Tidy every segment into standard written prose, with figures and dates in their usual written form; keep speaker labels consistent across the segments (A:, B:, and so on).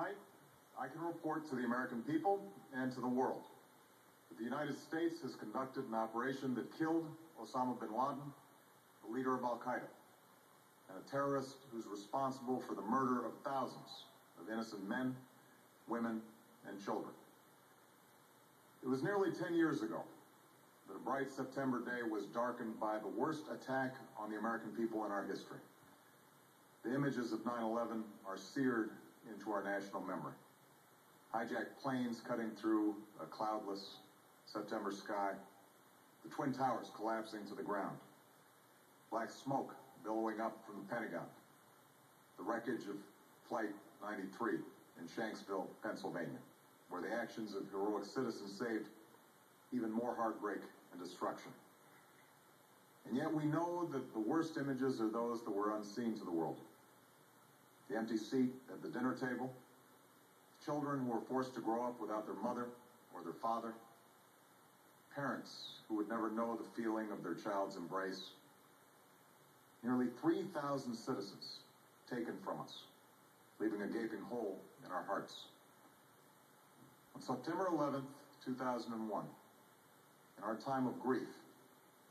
A: Tonight, I can report to the American people and to the world that the United States has conducted an operation that killed Osama Bin Laden, the leader of Al-Qaeda, and a terrorist who's responsible for the murder of thousands of innocent men, women, and children. It was nearly 10 years ago that a bright September day was darkened by the worst attack on the American people in our history. The images of 9/11 are seared into our national memory. Hijacked planes cutting through a cloudless September sky, the Twin Towers collapsing to the ground, black smoke billowing up from the Pentagon, the wreckage of Flight 93 in Shanksville, Pennsylvania, where the actions of heroic citizens saved even more heartbreak and destruction. And yet we know that the worst images are those that were unseen to the world. The empty seat at the dinner table, children who were forced to grow up without their mother or their father, parents who would never know the feeling of their child's embrace, nearly 3,000 citizens taken from us, leaving a gaping hole in our hearts. On September 11th, 2001, in our time of grief,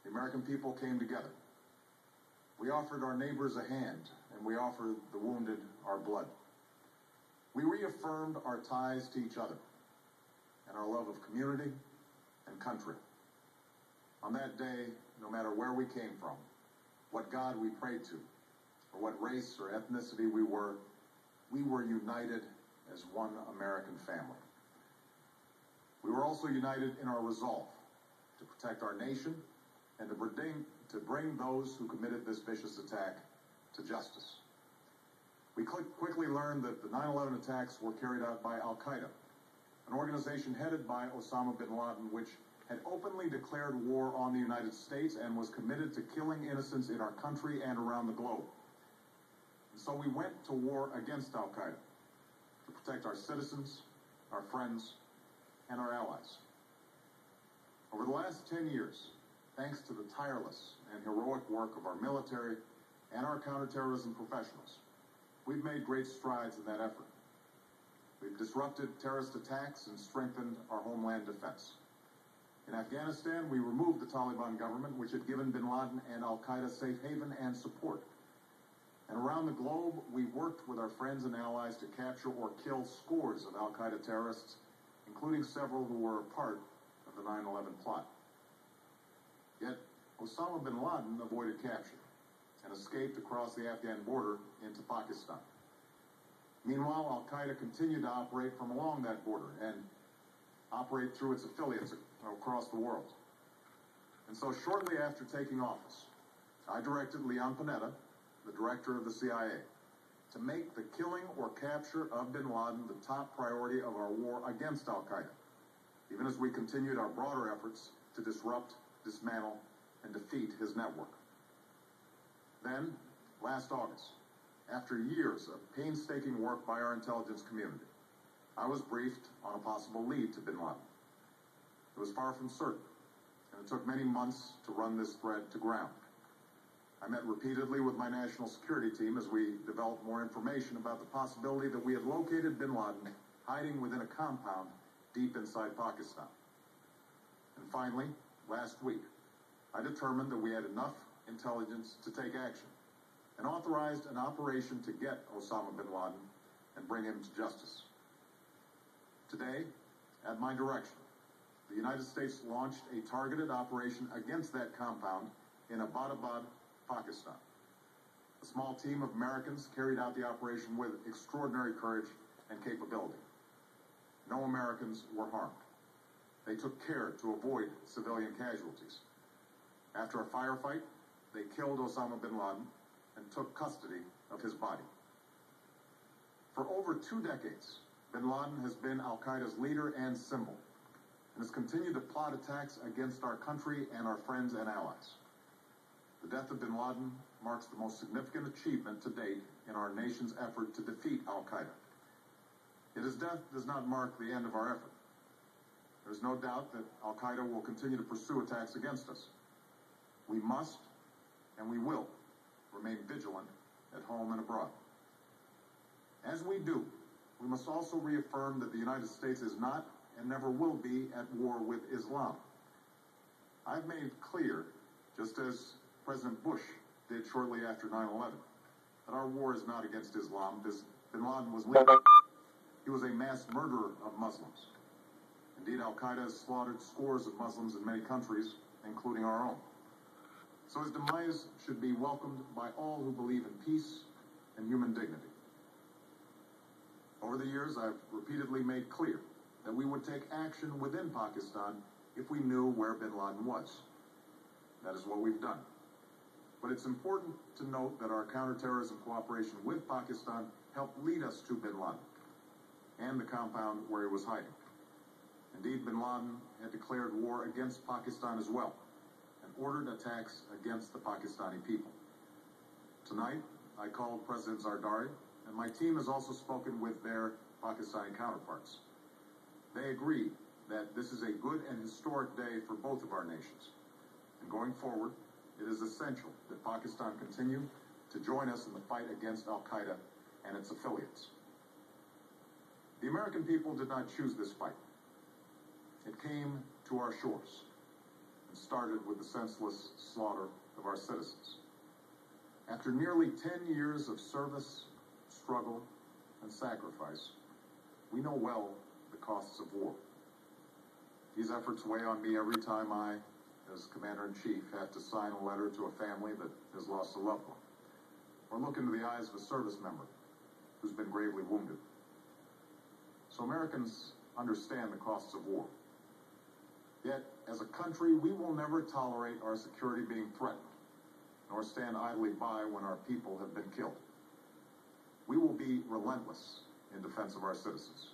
A: the American people came together. We offered our neighbors a hand, and we offered the wounded our blood. We reaffirmed our ties to each other and our love of community and country. On that day, no matter where we came from, what God we prayed to, or what race or ethnicity we were united as one American family. We were also united in our resolve to protect our nation and to bring those who committed this vicious attack to justice. We quickly learned that the 9/11 attacks were carried out by Al-Qaeda, an organization headed by Osama Bin Laden, which had openly declared war on the United States and was committed to killing innocents in our country and around the globe. And so we went to war against Al-Qaeda to protect our citizens, our friends, and our allies. Over the last 10 years, thanks to the tireless and heroic work of our military and our counterterrorism professionals, we've made great strides in that effort. We've disrupted terrorist attacks and strengthened our homeland defense. In Afghanistan, we removed the Taliban government, which had given Bin Laden and Al-Qaeda safe haven and support. And around the globe, we worked with our friends and allies to capture or kill scores of Al-Qaeda terrorists, including several who were a part of the 9/11 plot. Yet, Osama Bin Laden avoided capture and escaped across the Afghan border into Pakistan. Meanwhile, Al-Qaeda continued to operate from along that border and operate through its affiliates across the world. And so shortly after taking office, I directed Leon Panetta, the director of the CIA, to make the killing or capture of Bin Laden the top priority of our war against Al-Qaeda, even as we continued our broader efforts to disrupt, dismantle, and defeat his network. Then, last August, after years of painstaking work by our intelligence community, I was briefed on a possible lead to Bin Laden. It was far from certain, and it took many months to run this thread to ground. I met repeatedly with my national security team as we developed more information about the possibility that we had located Bin Laden hiding within a compound deep inside Pakistan. And finally, last week, I determined that we had enough intelligence to take action and authorized an operation to get Osama Bin Laden and bring him to justice. Today, at my direction, the United States launched a targeted operation against that compound in Abbottabad, Pakistan. A small team of Americans carried out the operation with extraordinary courage and capability. No Americans were harmed. They took care to avoid civilian casualties. After a firefight, they killed Osama Bin Laden and took custody of his body. For over 2 decades, Bin Laden has been Al-Qaeda's leader and symbol, and has continued to plot attacks against our country and our friends and allies. The death of Bin Laden marks the most significant achievement to date in our nation's effort to defeat Al-Qaeda. Yet his death does not mark the end of our effort. There is no doubt that Al-Qaeda will continue to pursue attacks against us. We must, and we will, remain vigilant at home and abroad. As we do, we must also reaffirm that the United States is not and never will be at war with Islam. I've made clear, just as President Bush did shortly after 9/11, that our war is not against Islam. Bin Laden was legal. He was a mass murderer of Muslims. Indeed, Al-Qaeda has slaughtered scores of Muslims in many countries, including our own. So his demise should be welcomed by all who believe in peace and human dignity. Over the years, I've repeatedly made clear that we would take action within Pakistan if we knew where bin Laden was. That is what we've done. But it's important to note that our counterterrorism cooperation with Pakistan helped lead us to bin Laden and the compound where he was hiding. Indeed, bin Laden had declared war against Pakistan as well and ordered attacks against the Pakistani people. Tonight, I called President Zardari, and my team has also spoken with their Pakistani counterparts. They agree that this is a good and historic day for both of our nations. And going forward, it is essential that Pakistan continue to join us in the fight against Al-Qaeda and its affiliates. The American people did not choose this fight. It came to our shores and started with the senseless slaughter of our citizens. After nearly 10 years of service, struggle, and sacrifice, we know well the costs of war. These efforts weigh on me every time I, as Commander-in-Chief, have to sign a letter to a family that has lost a loved one, or look into the eyes of a service member who's been gravely wounded. So Americans understand the costs of war. Yet, as a country, we will never tolerate our security being threatened, nor stand idly by when our people have been killed. We will be relentless in defense of our citizens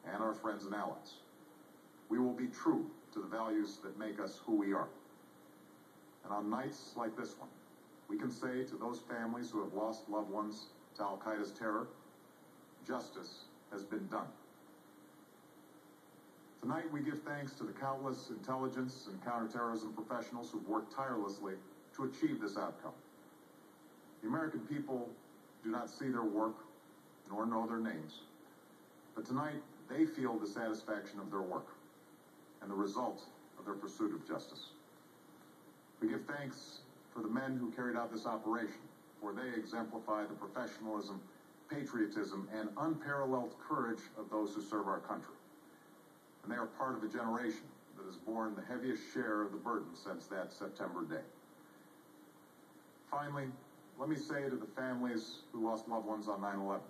A: and our friends and allies. We will be true to the values that make us who we are. And on nights like this one, we can say to those families who have lost loved ones to Al-Qaeda's terror, justice has been done. Tonight, we give thanks to the countless intelligence and counterterrorism professionals who've worked tirelessly to achieve this outcome. The American people do not see their work nor know their names, but tonight they feel the satisfaction of their work and the result of their pursuit of justice. We give thanks for the men who carried out this operation, for they exemplify the professionalism, patriotism, and unparalleled courage of those who serve our country. And they are part of a generation that has borne the heaviest share of the burden since that September day. Finally, let me say to the families who lost loved ones on 9/11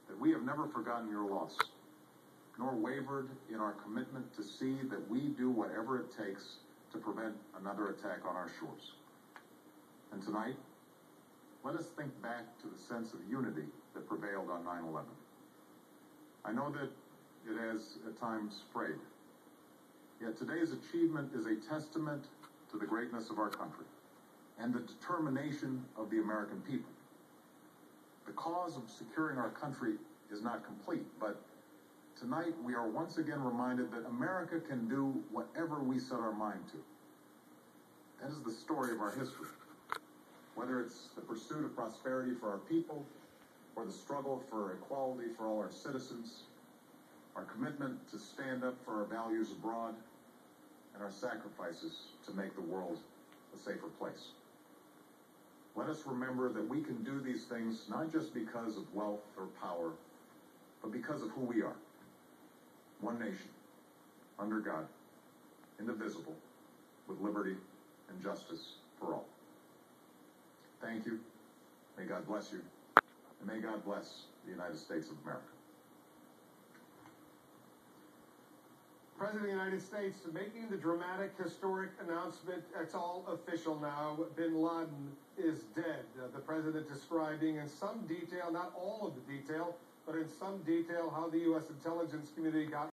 A: that we have never forgotten your loss, nor wavered in our commitment to see that we do whatever it takes to prevent another attack on our shores. And tonight, let us think back to the sense of unity that prevailed on 9/11. I know that it has at times frayed. Yet today's achievement is a testament to the greatness of our country and the determination of the American people. The cause of securing our country is not complete, but tonight we are once again reminded that America can do whatever we set our mind to. That is the story of our history. Whether it's the pursuit of prosperity for our people, or the struggle for equality for all our citizens, our commitment to stand up for our values abroad, and our sacrifices to make the world a safer place. Let us remember that we can do these things not just because of wealth or power, but because of who we are. One nation, under God, indivisible, with liberty and justice for all. Thank you. May God bless you. And may God bless the United States of America.
B: President of the United States making the dramatic, historic announcement. It's all official now. Bin Laden is dead. The president describing in some detail, not all of the detail, but in some detail, how the U.S. intelligence community got